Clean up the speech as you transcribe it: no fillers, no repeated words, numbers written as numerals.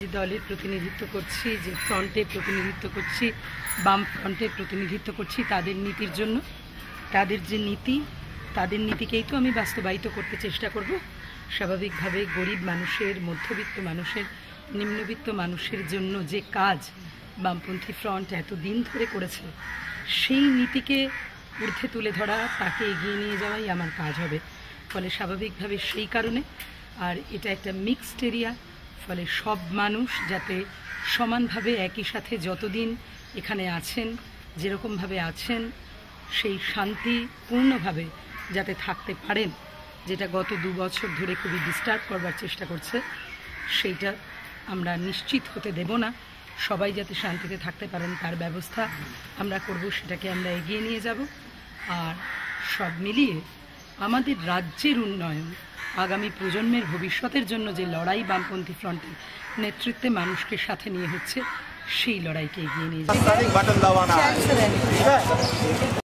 যে দলের প্রতিনিধিত্ব করছি, যে ফ্রন্টে প্রতিনিধিত্ব করছি, বাম ফ্রন্টে প্রতিনিধিত্ব করছি, তাদের নীতির জন্য, তাদের যে নীতি, তাদের নীতিকেই তো আমি বাস্তবায়িত করতে চেষ্টা করব। স্বাভাবিকভাবে গরিব মানুষের, মধ্যবিত্ত মানুষের, নিম্নবিত্ত মানুষের জন্য যে কাজ বামপন্থী ফ্রন্ট এতদিন ধরে করেছে, সেই নীতিকে ঊর্ধ্বে তুলে ধরা, তাকে এগিয়ে নিয়ে যাওয়াই আমার কাজ হবে। ফলে স্বাভাবিকভাবে সেই কারণে, আর এটা একটা মিক্সড এরিয়া, ফলে সব মানুষ যাতে সমানভাবে একই সাথে যতদিন এখানে আছেন, যেরকমভাবে আছেন, সেই শান্তিপূর্ণভাবে যাতে থাকতে পারেন, যেটা গত 2 বছর ধরে খুবই ডিস্টার্ব করবার চেষ্টা করছে, সেইটা আমরা নিশ্চিত হতে দেব না। সবাই যাতে শান্তিতে থাকতে পারেন তার ব্যবস্থা আমরা করব, সেটাকে আমরা এগিয়ে নিয়ে যাব। আর সব মিলিয়ে আমাদের রাজ্যের উন্নয়ন, আগামী প্রজন্মের ভবিষ্যতের জন্য যে লড়াই বামপন্থী ফ্রন্টের নেতৃত্বে মানুষকে সাথে নিয়ে হচ্ছে, সেই লড়াইকে এগিয়ে নিয়ে যাবে।